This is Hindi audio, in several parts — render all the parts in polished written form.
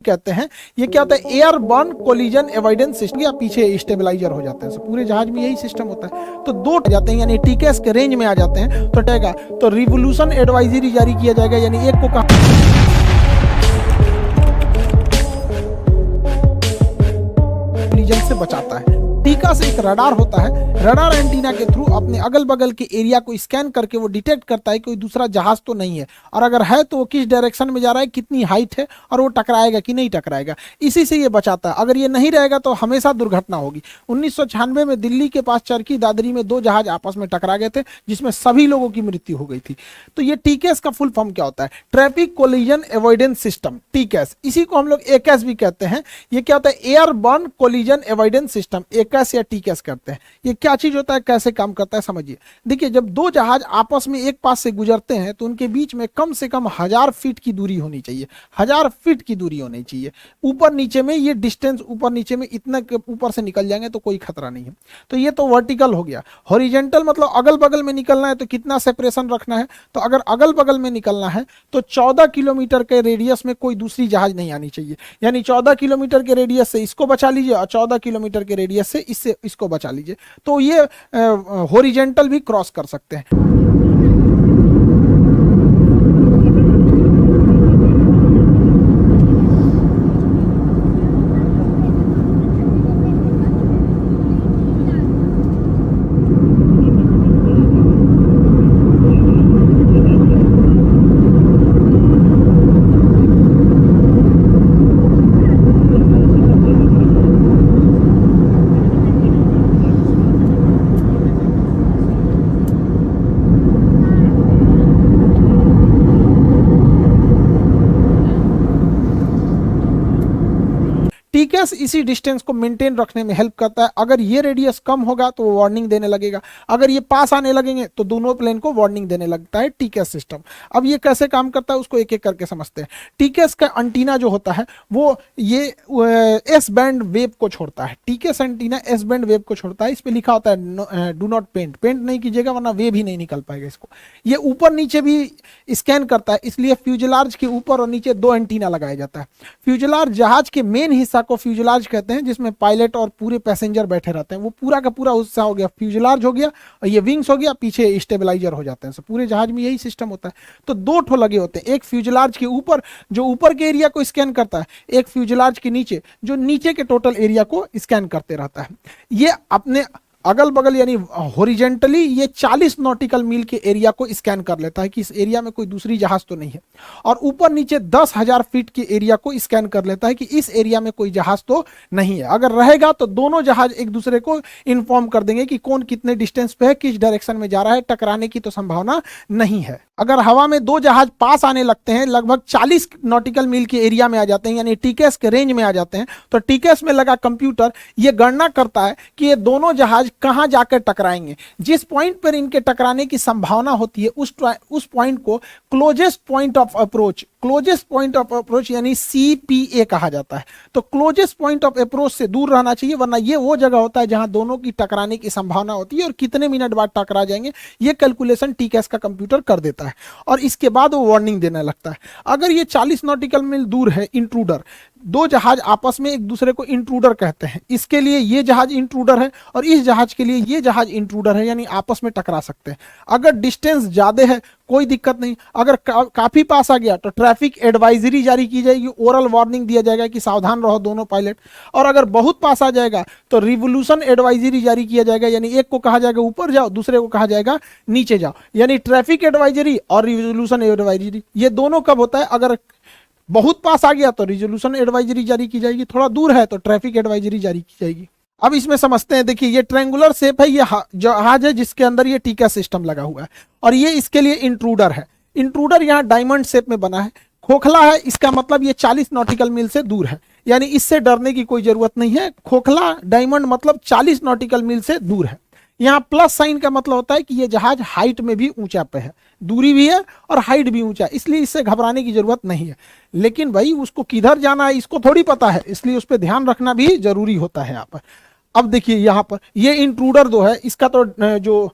कहते हैं। ये क्या होता है, एयरबॉर्न कोलिजन अवॉइडेंस सिस्टम, या पीछे स्टेबलाइजर हो जाते हैं। पूरे जहाज में यही सिस्टम होता है। तो दो जाते हैं, यानी टीकेएस के रेंज में आ जाते हैं तो टैगा तो रिवोल्यूशन एडवाइजरी जारी किया जाएगा, यानी एक को कोलिजन से बचाता है। टीका से एक रडार होता है, रडार एंटीना के थ्रू अपने अगल बगल के एरिया को स्कैन करके वो डिटेक्ट करता है कोई दूसरा जहाज तो नहीं है, और अगर है तो वो किस डायरेक्शन में जा रहा है, कितनी हाइट है, और वो टकराएगा कि नहीं टकराएगा। इसी से ये बचाता है। अगर ये नहीं रहेगा तो हमेशा दुर्घटना होगी। 1996 में दिल्ली के पास चरखी दादरी में दो जहाज आपस में टकरा गए थे, जिसमें सभी लोगों की मृत्यु हो गई थी। तो ये टीकेएस का फुल फॉर्म क्या होता है, traffic collision avoidance system, TKS. इसी को हम लोग एकेएस भी कहते हैं। ये क्या होता है, airborne collision avoidance system, AKS या टीकेएस करते हैं। ये क्या चीज होता है, कैसे काम करता है, समझिए। देखिए, जब दो जहाज आपस में एक पास से गुजरते हैं तो उनके बीच में कम से कम 1000 फीट की दूरी होनी चाहिए। 1000 फीट की दूरी होनी चाहिए। ऊपर नीचे में ये डिस्टेंस, ऊपर नीचे में इतना ऊपर से निकल जाएंगे तो कोई खतरा नहीं है। तो ये तो वर्टिकल हो गया। हॉरिजेंटल मतलब अगल बगल में निकलना है तो कितना सेपरेशन रखना है, तो अगर अगल बगल में निकलना है तो 14 किलोमीटर के रेडियस में कोई दूसरी जहाज नहीं आनी चाहिए। यानी 14 किलोमीटर के रेडियस से इसको बचा लीजिए और 14 किलोमीटर के रेडियस से इसको बचा लीजिए, तो ये हॉरिजेंटल भी क्रॉस कर सकते हैं। टीकेएस इसी डिस्टेंस को मेंटेन रखने में हेल्प करता है। अगर ये रेडियस कम होगा तो वो वार्निंग देने लगेगा, अगर ये पास आने लगेंगे तो दोनों प्लेन को वार्निंग देने लगता है टीकेएस सिस्टम। अब ये कैसे काम करता है उसको एक एक करके समझते हैं। टीकेएस का एंटीना जो होता है वो ये एस बैंड वेव को छोड़ता है। TKS antenna S band wave को छोड़ता है। इस पे लिखा होता है डू नॉट पेंट, पेंट नहीं कीजिएगा वरना वेव ही नहीं निकल पाएगा इसको। ये ऊपर नीचे भी स्कैन करता है, इसलिए फ्यूजलार्ज के ऊपर और नीचे दो एंटीना लगाया जाता है। फ्यूजलार्ज जहाज के मेन हिस्सा को फ्यूजलार्ज कहते हैं, जिसमें पायलट और पूरे पैसेंजर बैठे रहते हैं। वो पूरा का पूरा हिस्सा हो गया फ्यूजलार्ज हो गया, और ये विंग्स हो गया, पीछे स्टेबलाइजर हो जाते हैं। पूरे जहाज में यही सिस्टम होता है। तो दो ठो लगे होते हैं, एक फ्यूजलार्ज के ऊपर जो ऊपर के एरिया को स्कैन करता है, एक फ्यूजलार्ज के नीचे जो नीचे के टोटल एरिया को स्कैन करते रहता है। ये अपने अगल बगल यानी हॉरिजेंटली ये 40 नॉटिकल मील के एरिया को स्कैन कर लेता है कि इस एरिया में कोई दूसरी जहाज तो नहीं है, और ऊपर नीचे 10,000 फीट के एरिया को स्कैन कर लेता है कि इस एरिया में कोई जहाज तो नहीं है। अगर रहेगा तो दोनों जहाज एक दूसरे को इन्फॉर्म कर देंगे कि कौन कितने डिस्टेंस पे है, किस डायरेक्शन में जा रहा है, टकराने की तो संभावना नहीं है। अगर हवा में दो जहाज पास आने लगते हैं, लगभग 40 नॉटिकल मील के एरिया में आ जाते हैं, यानी टीकेएस के रेंज में आ जाते हैं, तो टीकेएस में लगा कंप्यूटर ये गणना करता है कि ये दोनों जहाज कहां जाकर टकराएंगे। जिस पॉइंट पर इनके टकराने की संभावना होती है उस पॉइंट को closest point of approach, closest point of approach यानी सीपीए कहा जाता है। तो क्लोजेस्ट पॉइंट ऑफ अप्रोच से दूर रहना चाहिए, वरना ये वो जगह होता है जहां दोनों की टकराने की संभावना होती है, और कितने मिनट बाद टकरा जाएंगे ये कैलकुलेशन टीकेएस का कंप्यूटर कर देता है, और इसके बाद वो वार्निंग देने लगता है। अगर ये 40 नॉटिकल मील दूर है इंट्रूडर, दो जहाज आपस में एक दूसरे को इंट्रूडर कहते हैं, इसके लिए ये जहाज इंट्रूडर है और इस जहाज के लिए ये जहाज इंट्रूडर है, यानी आपस में टकरा सकते हैं। अगर डिस्टेंस ज्यादा है कोई दिक्कत नहीं, अगर काफी पास आ गया तो ट्रैफिक एडवाइजरी जारी की जाएगी, ओरल वार्निंग दिया जाएगा कि सावधान रहो दोनों पायलट, और अगर बहुत पास आ जाएगा तो रिवोल्यूशन एडवाइजरी जारी किया जाएगा, यानी एक को कहा जाएगा ऊपर जाओ, दूसरे को कहा जाएगा नीचे जाओ। यानी ट्रैफिक एडवाइजरी और रिवोल्यूशन एडवाइजरी ये दोनों कब होता है, अगर बहुत पास आ गया तो रिजोल्यूशन एडवाइजरी जारी की जाएगी, थोड़ा दूर है तो ट्रैफिक एडवाइजरी जारी की जाएगी। अब इसमें समझते हैं। देखिए, ये ट्रायंगुलर शेप है, ये जहाज है जिसके अंदर ये टीकेएस सिस्टम लगा हुआ है, और ये इसके लिए इंट्रूडर है। इंट्रूडर यहाँ डायमंड शेप में बना है, खोखला है, इसका मतलब ये 40 नॉटिकल मील से दूर है, यानी इससे डरने की कोई जरूरत नहीं है। खोखला डायमंड मतलब 40 नॉटिकल मील से दूर है। यहाँ प्लस साइन का मतलब होता है कि ये जहाज हाइट में भी ऊंचा पे है, दूरी भी है और हाइट भी ऊंचा है, इसलिए इससे घबराने की जरूरत नहीं है। लेकिन भाई उसको किधर जाना है इसको थोड़ी पता है, इसलिए उस पर ध्यान रखना भी जरूरी होता है यहाँ पर। अब देखिए यहाँ पर ये इंट्रूडर जो है, इसका तो जो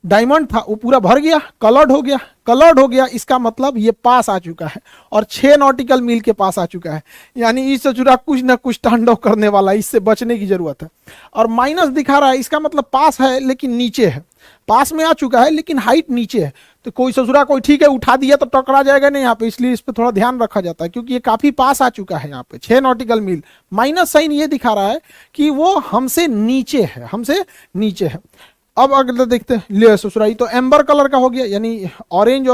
डायमंड था वो पूरा भर गया, कलर्ड हो गया, कलर्ड हो गया, इसका मतलब ये पास आ चुका है और 6 नॉटिकल मील के पास आ चुका है। यानी इस चचुरा कुछ ना कुछ तांडव करने वाला है, इससे बचने की जरूरत है। और माइनस दिखा रहा है, इसका मतलब पास है लेकिन नीचे है, पास में आ चुका है लेकिन हाइट नीचे है। तो कोई ससुरा कोई ठीक है उठा दिया तो टकरा जाएगा नहीं यहाँ पे, इसलिए इस पर थोड़ा ध्यान रखा जाता है क्योंकि ये काफी पास आ चुका है यहाँ पे 6 नॉटिकल मील। माइनस साइन ये दिखा रहा है कि वो हमसे नीचे है, हमसे नीचे है। अब अगला देखते हैं, ले ससुराई तो एम्बर कलर का हो गया, यानी ऑरेंज और